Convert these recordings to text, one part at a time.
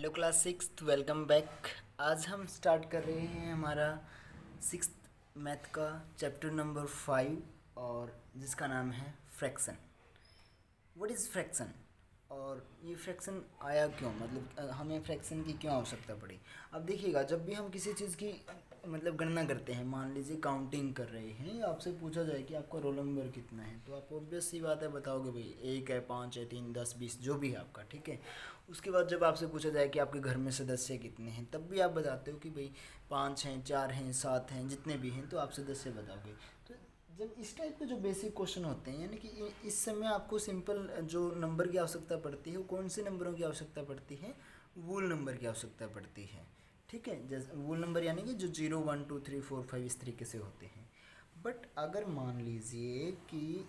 Hello class sixth, welcome back. आज हम start कर रहे हैं हमारा सिक्स्थ मैथ का चैप्टर नंबर 5 और जिसका नाम है फ्रैक्शन। व्हाट इज़ फ्रैक्शन और ये फ्रैक्शन आया क्यों, मतलब हमें फ्रैक्शन की क्यों आवश्यकता पड़ी। अब देखिएगा, जब भी हम किसी चीज़ की मतलब गणना करते हैं, मान लीजिए काउंटिंग कर रहे हैं या आपसे पूछा जाए कि आपका रोल नंबर कितना है, तो आप ऑब्वियस सी बात है बताओगे भाई 1 है, 5 है, 3, 10, 20 जो भी है आपका, ठीक है। उसके बाद जब आपसे पूछा जाए कि आपके घर में सदस्य कितने हैं, तब भी आप बताते हो कि भाई 5 हैं, 4 हैं, 7 हैं, जितने भी हैं, तो आप सदस्य बताओगे। तो जब इस टाइप के जो बेसिक क्वेश्चन होते हैं, यानी कि इस समय आपको सिंपल जो नंबर की आवश्यकता पड़ती है, वो कौन से नंबरों की आवश्यकता पड़ती है, वूल नंबर की आवश्यकता पड़ती है, ठीक है। जैसे वूल नंबर यानी कि जो 0, 1, 2, 3, 4, 5 इस तरीके से होते हैं। बट अगर मान लीजिए कि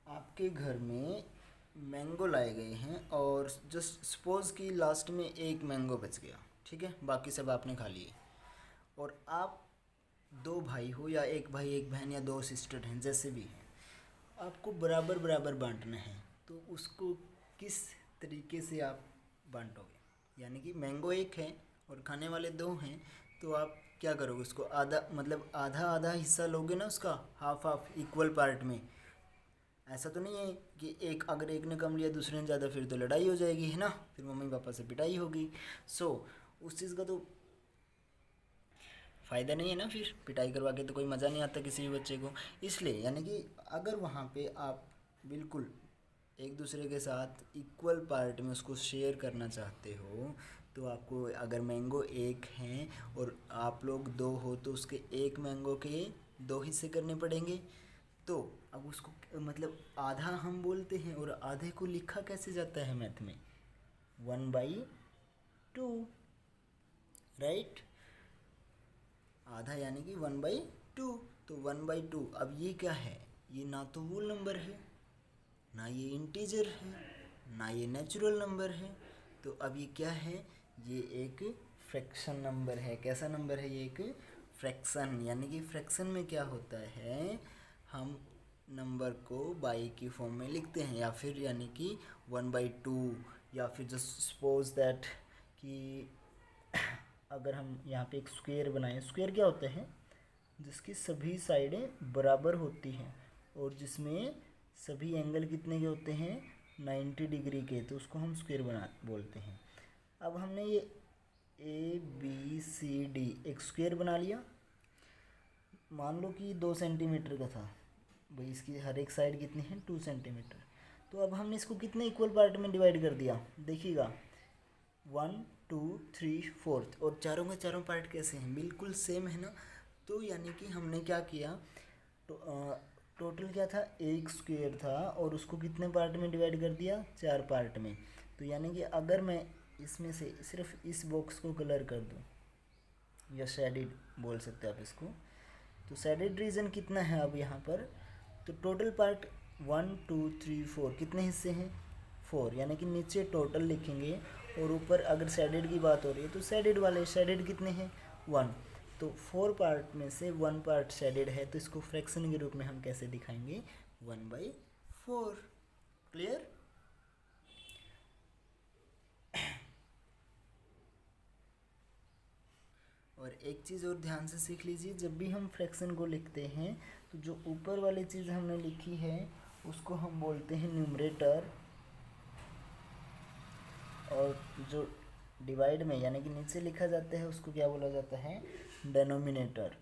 आपके घर में मैंगो लाए गए हैं और जस्ट सपोज़ कि लास्ट में एक मैंगो बच गया, ठीक है, बाकी सब आपने खा लिए, और आप दो भाई हो या एक भाई एक बहन या दो सिस्टर हैं, जैसे भी हैं, आपको बराबर बराबर बांटना है। तो उसको किस तरीके से आप बांटोगे, यानी कि मैंगो एक है और खाने वाले दो हैं, तो आप क्या करोगे, उसको आधा मतलब आधा आधा हिस्सा लोगे ना, उसका हाफ हाफ इक्वल पार्ट में। ऐसा तो नहीं है कि एक अगर एक ने कम लिया दूसरे ने ज़्यादा, फिर तो लड़ाई हो जाएगी, है ना, फिर मम्मी पापा से पिटाई होगी। सो उस चीज़ का तो फ़ायदा नहीं है ना, फिर पिटाई करवा के तो कोई मज़ा नहीं आता किसी भी बच्चे को। इसलिए यानी कि अगर वहाँ पे आप बिल्कुल एक दूसरे के साथ इक्वल पार्ट में उसको शेयर करना चाहते हो, तो आपको अगर मैंगो एक हैं और आप लोग दो हो, तो उसके एक मैंगो के दो हिस्से करने पड़ेंगे। तो अब उसको मतलब आधा हम बोलते हैं, और आधे को लिखा कैसे जाता है मैथ में, 1/2, राइट। आधा यानी कि 1/2। तो 1/2, अब ये क्या है, ये ना तो वूल नंबर है, ना ये इंटीजर है, ना ये नेचुरल नंबर है। तो अब ये क्या है, ये एक फ्रैक्शन नंबर है। कैसा नंबर है ये, एक फ्रैक्शन। यानी कि फ्रैक्शन में क्या होता है, हम नंबर को बाई की फॉर्म में लिखते हैं, या फिर यानी कि 1/2, या फिर जस्ट सपोज दैट कि अगर हम यहाँ पे एक स्क्वायर बनाएं। स्क्वायर क्या होता है, जिसकी सभी साइडें बराबर होती हैं और जिसमें सभी एंगल कितने के होते हैं, 90 डिग्री के, तो उसको हम स्क्वायर बना बोलते हैं। अब हमने ये ABCD एक स्क्वायर बना लिया। मान लो कि 2 सेंटीमीटर का था भाई, इसकी हर एक साइड कितनी है, 2 सेंटीमीटर। तो अब हमने इसको कितने इक्वल पार्ट में डिवाइड कर दिया, देखिएगा 1, 2, 3, 4, और चारों के चारों पार्ट कैसे हैं, बिल्कुल सेम है ना। तो यानी कि हमने क्या किया, तो टोटल क्या था, एक स्क्वायर था और उसको कितने पार्ट में डिवाइड कर दिया, 4 पार्ट में। तो यानी कि अगर मैं इसमें से सिर्फ इस बॉक्स को कलर कर दूं, या शेडिड बोल सकते हैं आप इसको, तो शेडेड रीजन कितना है अब यहाँ पर, तो टोटल पार्ट 1, 2, 3, 4 कितने हिस्से हैं, 4, यानी कि नीचे टोटल लिखेंगे और ऊपर अगर शेडेड की बात हो रही है तो शेडेड वाले शेडेड कितने हैं, 1। तो 4 पार्ट में से 1 पार्ट शेडेड है, तो इसको फ्रैक्शन के रूप में हम कैसे दिखाएंगे, 1/4। क्लियर। और एक चीज़ और ध्यान से सीख लीजिए, जब भी हम फ्रैक्शन को लिखते हैं, तो जो ऊपर वाली चीज़ हमने लिखी है उसको हम बोलते हैं न्यूमरेटर, और जो डिवाइड में यानी कि नीचे लिखा जाता है उसको क्या बोला जाता है, डेनोमिनेटर।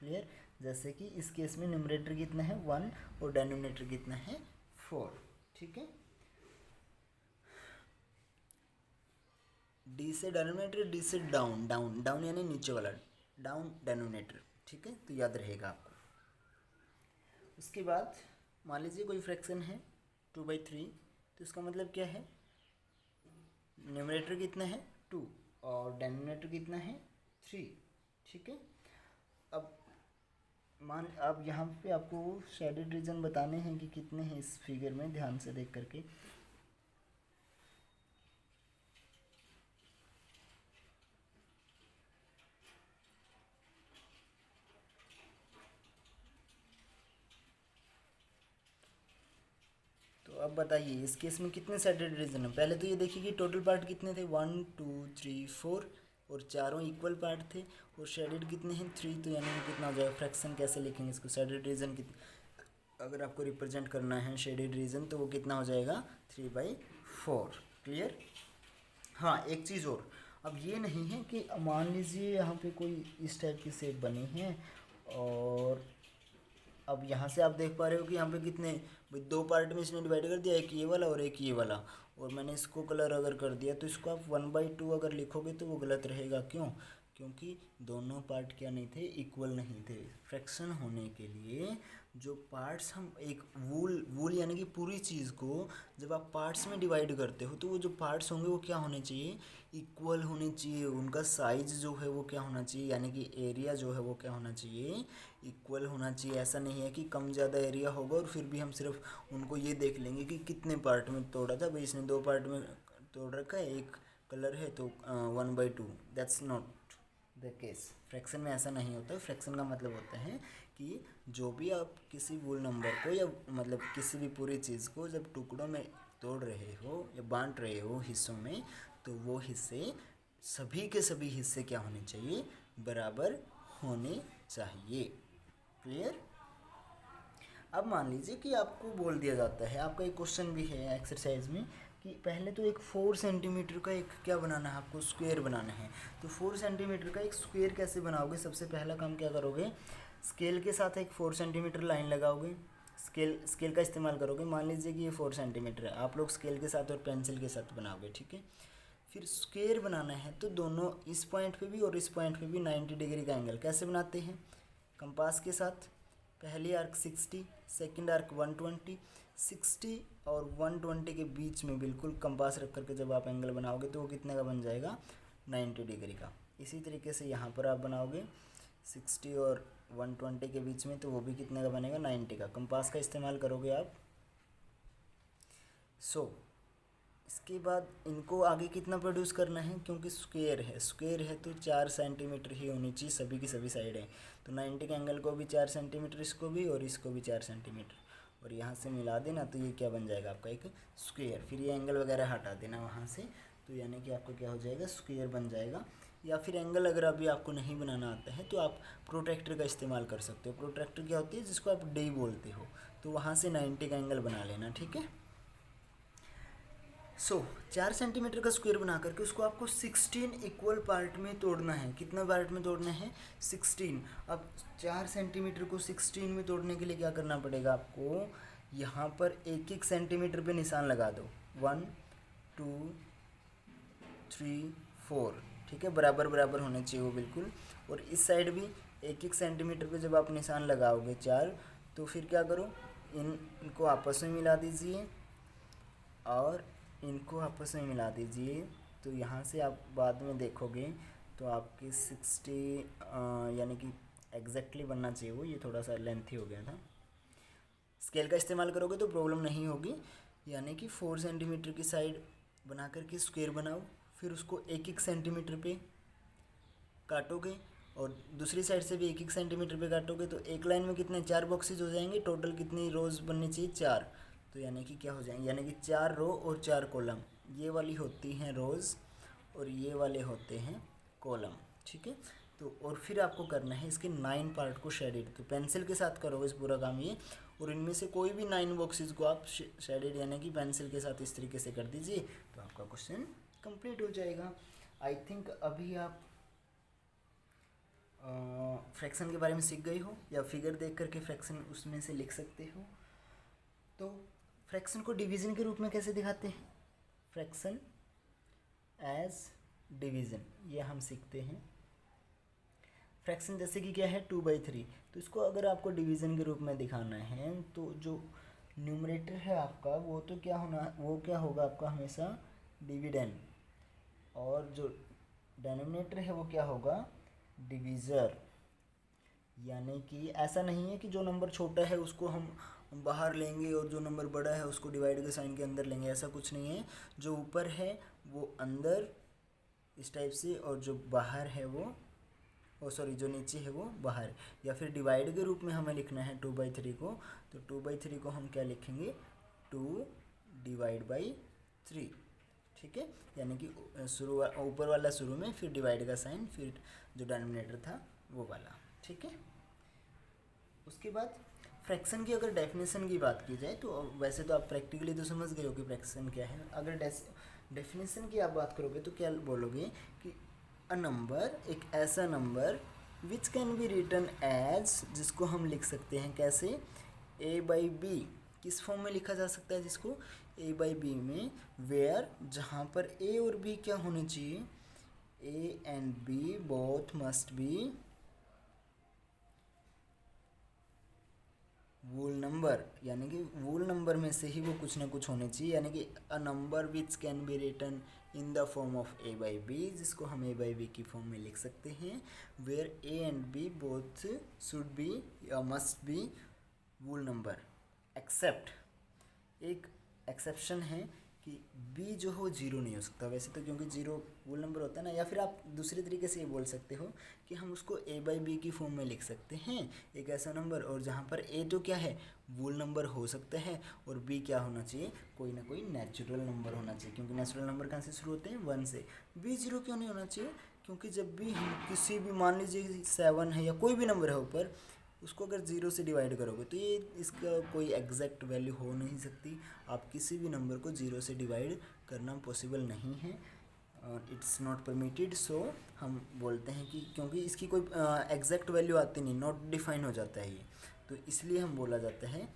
क्लियर। जैसे कि इस केस में न्यूमरेटर कितना है, 1, और डेनोमिनेटर कितना है, 4, ठीक है। डी से डेनोमिनेटर, डी से डाउन, डाउन डाउन यानी नीचे वाला, डाउन डेनोमिनेटर, ठीक है, तो याद रहेगा आपको। उसके बाद मान लीजिए कोई फ्रैक्शन है 2/3, तो इसका मतलब क्या है, न्यूमरेटर कितना है, 2, और डेनोमिनेटर कितना है, 3, ठीक है। अब अब यहाँ पे आपको शेडेड रीजन बताने हैं कि कितने हैं इस फिगर में, ध्यान से देख करके। अब बताइए इस केस में कितने साइडेड रीजन है। पहले तो ये देखिए कि टोटल पार्ट कितने थे, 1 2 3 4 और चारों इक्वल पार्ट थे और शेडेड कितने हैं 3, तो यानी कि कितना हो जाएगा। फ्रैक्शन कैसे लिखेंगे इसको, शेडेड रीजन अगर आपको रिप्रेजेंट करना है शेडेड रीजन तो वो कितना हो जाएगा 3/4। क्लियर। हाँ एक चीज़ और, अब ये नहीं है कि मान लीजिए यहाँ पे कोई इस टाइप की शेप बनी है और अब यहाँ से आप देख पा रहे हो कि यहाँ पे कितने भाई 2 पार्ट में इसने डिवाइड कर दिया, एक ये वाला और एक ये वाला, और मैंने इसको कलर अगर कर दिया तो इसको आप 1/2 अगर लिखोगे तो वो गलत रहेगा। क्यों? क्योंकि दोनों पार्ट क्या नहीं थे, इक्वल नहीं थे। फ्रैक्शन होने के लिए जो पार्ट्स हम एक वूल यानी कि पूरी चीज़ को जब आप पार्ट्स में डिवाइड करते हो तो वो जो पार्ट्स होंगे वो क्या होने चाहिए, इक्वल होने चाहिए। उनका साइज जो है वो क्या होना चाहिए, यानी कि एरिया जो है वो क्या होना चाहिए, इक्वल होना चाहिए। ऐसा नहीं है कि कम ज़्यादा एरिया होगा और फिर भी हम सिर्फ उनको ये देख लेंगे कि कितने पार्ट में तोड़ा था, भाई इसने 2 पार्ट में तोड़ रखा है, एक कलर है तो 1/2। That's not the case. Fraction में ऐसा नहीं होता। फ्रैक्शन का मतलब होता है कि जो भी आप किसी वूल नंबर को या मतलब किसी भी पूरी चीज़ को जब टुकड़ों में तोड़ रहे हो या बांट रहे हो हिस्सों में, तो वो हिस्से सभी के सभी हिस्से क्या होने चाहिए, बराबर होने चाहिए। क्लियर। अब मान लीजिए कि आपको बोल दिया जाता है, आपका एक क्वेश्चन भी है एक्सरसाइज में कि पहले तो एक 4 सेंटीमीटर का एक क्या बनाना है, आपको स्क्वायर बनाना है। तो 4 सेंटीमीटर का एक स्क्वायर कैसे बनाओगे, सबसे पहला काम क्या करोगे, स्केल के साथ एक 4 सेंटीमीटर लाइन लगाओगे। स्केल का इस्तेमाल करोगे। मान लीजिए कि ये 4 सेंटीमीटर है, आप लोग स्केल के साथ और पेंसिल के साथ बनाओगे, ठीक है। फिर स्क्वायर बनाना है तो दोनों इस पॉइंट पे भी और इस पॉइंट पे भी 90 डिग्री का एंगल कैसे बनाते हैं, कंपास के साथ। पहली आर्क 60, सेकंड आर्क 120, 60 और 120 के बीच में बिल्कुल कंपास रख करके जब आप एंगल बनाओगे तो वो कितने का बन जाएगा, 90 डिग्री का। इसी तरीके से यहाँ पर आप बनाओगे 60 और 120 के बीच में, तो वो भी कितने का बनेगा, 90 का। कंपास का इस्तेमाल करोगे आप। इसके बाद इनको आगे कितना प्रोड्यूस करना है, क्योंकि स्क्वायर है तो 4 सेंटीमीटर ही होनी चाहिए सभी की सभी साइडें। तो 90 के एंगल को भी 4 सेंटीमीटर, इसको भी और इसको भी 4 सेंटीमीटर, और यहाँ से मिला देना तो ये क्या बन जाएगा आपका, एक स्क्वायर। फिर ये एंगल वगैरह हटा देना वहाँ से, तो यानी कि आपका क्या हो जाएगा, स्क्वायर बन जाएगा। या फिर एंगल अगर अभी आपको नहीं बनाना आता है तो आप प्रोट्रैक्टर का इस्तेमाल कर सकते हो। प्रोट्रैक्टर क्या होती है, जिसको आप डे बोलते हो, तो वहाँ से 90 का एंगल बना लेना, ठीक है। 4 सेंटीमीटर का स्क्वायर बना करके उसको आपको 16 इक्वल पार्ट में तोड़ना है। कितना पार्ट में तोड़ना है, 16। अब 4 सेंटीमीटर को 16 में तोड़ने के लिए क्या करना पड़ेगा आपको, यहाँ पर एक एक सेंटीमीटर पे निशान लगा दो, 1 2 3 4, ठीक है। बराबर बराबर होने चाहिए वो बिल्कुल। और इस साइड भी एक एक सेंटीमीटर पे जब आप निशान लगाओगे 4, तो फिर क्या करो, इनको आपस में मिला दीजिए और इनको आपस में मिला दीजिए। तो यहाँ से आप बाद में देखोगे तो आपकी 60 यानी कि एग्जैक्टली बनना चाहिए वो, ये थोड़ा सा लेंथी हो गया था। स्केल का इस्तेमाल करोगे तो प्रॉब्लम नहीं होगी। यानी कि 4 सेंटीमीटर की साइड बना करके स्क्वायर बनाओ, फिर उसको एक एक सेंटीमीटर पे काटोगे और दूसरी साइड से भी एक एक सेंटीमीटर पे काटोगे, तो एक लाइन में कितने 4 बॉक्सेज हो जाएंगे। टोटल कितनी रोज़ बननी चाहिए, 4। तो यानी कि क्या हो जाएंगे, यानी कि 4 रो और 4 कॉलम। ये वाली होती हैं रोज़ और ये वाले होते हैं कॉलम, ठीक है। तो और फिर आपको करना है इसके 9 पार्ट को शेडेड। तो पेंसिल के साथ करोगे इस पूरा काम ये, और इनमें से कोई भी 9 बॉक्सेस को आप शेडेड यानी कि पेंसिल के साथ इस तरीके से कर दीजिए, तो आपका क्वेश्चन कंप्लीट हो जाएगा। आई थिंक अभी आप फ्रैक्शन के बारे में सीख गए हो, या फिगर देख करके फ्रैक्शन उसमें से लिख सकते हो। तो फ्रैक्शन को डिवीज़न के रूप में कैसे दिखाते हैं, फ्रैक्शन एज डिवीज़न, ये हम सीखते हैं। फ्रैक्शन जैसे कि क्या है 2/3, तो इसको अगर आपको डिवीज़न के रूप में दिखाना है तो जो न्यूमरेटर है आपका वो तो क्या होना, वो क्या होगा आपका हमेशा डिविडेंड, और जो डिनोमिनेटर है वो क्या होगा, डिवीज़र। यानी कि ऐसा नहीं है कि जो नंबर छोटा है उसको हम बाहर लेंगे और जो नंबर बड़ा है उसको डिवाइड के साइन के अंदर लेंगे, ऐसा कुछ नहीं है। जो ऊपर है वो अंदर इस टाइप से, और जो बाहर है वो जो नीचे है वो बाहर। या फिर डिवाइड के रूप में हमें लिखना है 2/3 को, तो 2/3 को हम क्या लिखेंगे, 2 डिवाइड बाई 3, ठीक है। यानी कि ऊपर वाला शुरू में, फिर डिवाइड का साइन, फिर जो डिनोमिनेटर था वो वाला, ठीक है। उसके बाद फ्रैक्शन की अगर डेफिनेशन की बात की जाए तो वैसे तो आप प्रैक्टिकली तो समझ गए हो कि फ्रैक्शन क्या है। अगर डेफिनेशन की आप बात करोगे तो क्या बोलोगे कि अ नंबर, एक ऐसा number which can be written as, जिसको हम लिख सकते हैं कैसे, a बाई बी। किस फॉर्म में लिखा जा सकता है जिसको, a बाई बी में, वेयर, जहाँ पर a और b क्या होने चाहिए, a and b both must be whole number, यानी कि वूल नंबर में से ही वो कुछ ना कुछ होने चाहिए। यानी कि a number which can be written in the form of a by b, जिसको हम a बाई बी की फॉर्म में लिख सकते हैं, where a and b both should be या must be whole number, except, एक एक्सेप्शन है कि b जो हो जीरो नहीं हो सकता वैसे तो, क्योंकि जीरो वूल नंबर होता है ना। या फिर आप दूसरे तरीके से ये बोल सकते हो कि हम उसको a बाई बी की फॉर्म में लिख सकते हैं, एक ऐसा नंबर, और जहाँ पर a तो क्या है वूल नंबर हो सकता है, और b क्या होना चाहिए, कोई ना कोई नेचुरल नंबर होना चाहिए, क्योंकि नेचुरल नंबर कहाँ से शुरू होते हैं, 1 से। b जीरो क्यों नहीं होना चाहिए, क्योंकि जब भी हम किसी भी, मान लीजिए 7 है या कोई भी नंबर है ऊपर, उसको अगर ज़ीरो से डिवाइड करोगे तो ये इसका कोई एग्जैक्ट वैल्यू हो नहीं सकती। आप किसी भी नंबर को ज़ीरो से डिवाइड करना पॉसिबल नहीं है, इट्स नॉट परमिटेड। सो हम बोलते हैं कि क्योंकि इसकी कोई एग्जैक्ट वैल्यू आती नहीं, नॉट डिफाइन हो जाता है ये, तो इसलिए हम बोला जाता है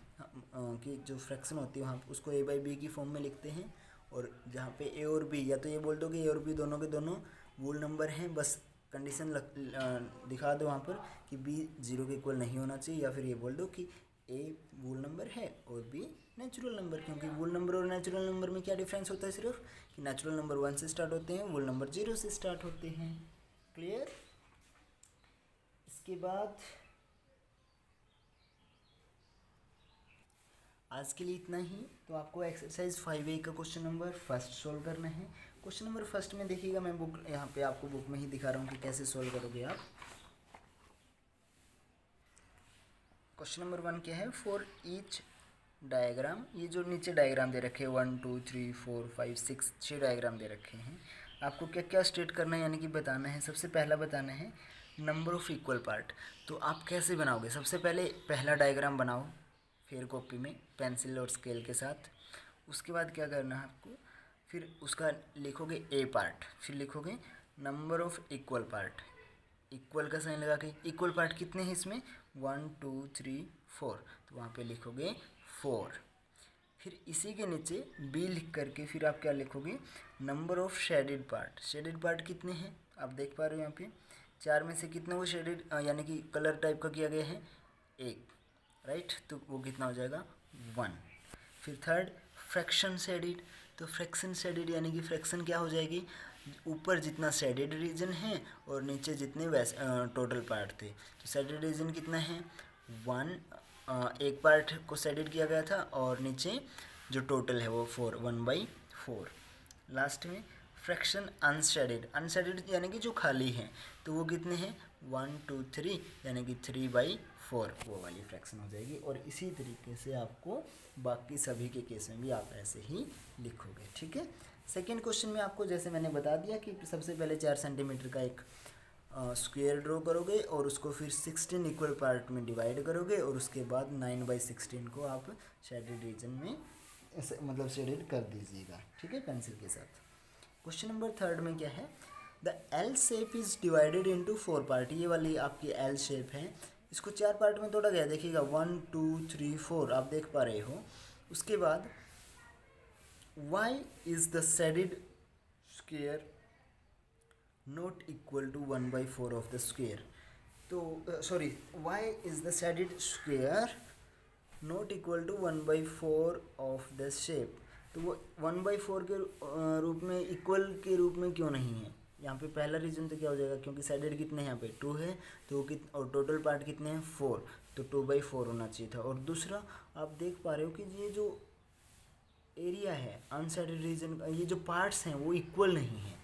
कि जो फ्रैक्शन होती है वहाँ उसको a बाई बी की फॉर्म में लिखते हैं। और जहाँ पे a और b, या तो ये बोल दो कि a और b दोनों के दोनों वूल नंबर हैं, बस कंडीशन दिखा दो वहाँ पर कि b जीरो के इक्वल नहीं होना चाहिए, या फिर ये बोल दो कि a वूल नंबर है और b नेचुरल नंबर। क्योंकि वूल नंबर और नेचुरल नंबर में क्या डिफरेंस होता है, सिर्फ कि नेचुरल नंबर 1 से स्टार्ट होते हैं, वूल नंबर 0 से स्टार्ट होते हैं। क्लियर। इसके बाद आज के लिए इतना ही। तो आपको एक्सरसाइज 5A का क्वेश्चन नंबर फर्स्ट सोल्व करना है। क्वेश्चन नंबर फर्स्ट में देखिएगा, मैं बुक यहाँ पे आपको बुक में ही दिखा रहा हूँ कि कैसे सोल्व करोगे आप। क्वेश्चन नंबर 1 क्या है, फॉर ईच डायग्राम, ये जो नीचे डायग्राम दे रखे हैं 1 2 3 4 5 6 6 डायग्राम दे रखे हैं, आपको क्या क्या स्टेट करना है, यानी कि बताना है। सबसे पहला बताना है नंबर ऑफ़ इक्वल पार्ट। तो आप कैसे बनाओगे, सबसे पहले पहला डायग्राम बनाओ फिर कॉपी में पेंसिल और स्केल के साथ। उसके बाद क्या करना है आपको, फिर उसका लिखोगे ए पार्ट, फिर लिखोगे number of equal part, equal का साइन लगा के। इक्वल पार्ट कितने हैं इसमें, 1 2 3 4, तो वहाँ पे लिखोगे 4। फिर इसी के नीचे बी लिख करके फिर आप क्या लिखोगे, number of shaded part. Shaded part कितने हैं आप देख पा रहे हो यहाँ पे, 4 में से कितने वो शेडेड यानी कि कलर टाइप का किया गया है, 1, राइट, तो वो कितना हो जाएगा 1। फिर थर्ड फ्रैक्शन शेडेड, तो फ्रैक्शन शेडेड यानी कि फ्रैक्शन क्या हो जाएगी, ऊपर जितना शेडेड रीजन है और नीचे जितने टोटल पार्ट थे, तो शेडेड रीजन कितना है 1, एक पार्ट को शेडेड किया गया था, और नीचे जो टोटल है वो 4, 1/4। लास्ट में फ्रैक्शन अनशेडेड, अनशेडेड यानी कि जो खाली है, तो वो कितने हैं 1 2 3, यानी कि 3/4 वो वाली फ्रैक्शन हो जाएगी। और इसी तरीके से आपको बाकी सभी के केस में भी आप ऐसे ही लिखोगे, ठीक है। सेकेंड क्वेश्चन में आपको जैसे मैंने बता दिया कि सबसे पहले 4 सेंटीमीटर का एक स्क्वायर ड्रॉ करोगे, और उसको फिर 16 इक्वल पार्ट में डिवाइड करोगे, और उसके बाद 9/16 को आप शेडेड रीजन में मतलब शेडेड कर दीजिएगा, ठीक है, पेंसिल के साथ। क्वेश्चन नंबर थर्ड में क्या है, the L shape is divided into 4 part. ये वाली आपकी एल शेप है, इसको 4 पार्ट में तोड़ा गया, देखिएगा 1 2 3 4 आप देख पा रहे हो। उसके बाद y is the shaded square not equal to 1/4 of the square। तो sorry, y is the shaded square not equal to 1/4 of the shape। तो वो 1/4 के रूप में, इक्वल के रूप में क्यों नहीं है, यहाँ पे पहला रीजन तो क्या हो जाएगा, क्योंकि शेडेड कितने हैं यहाँ पे 2 है, तो और टोटल पार्ट कितने हैं 4, तो 2/4 होना चाहिए था। और दूसरा आप देख पा रहे हो कि ये जो एरिया है अनशेडेड रीजन का, ये जो पार्ट्स हैं वो इक्वल नहीं है।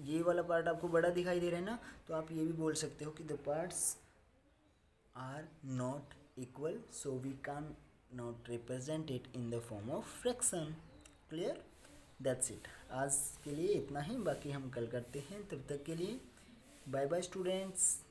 ये वाला पार्ट आपको बड़ा दिखाई दे रहा है ना, तो आप ये भी बोल सकते हो कि the parts are not equal, so we can not represent it in the form of fraction. Clear? That's it. आज के लिए इतना ही, बाकी हम कल करते हैं। तब तक के लिए बाय बाय स्टूडेंट्स।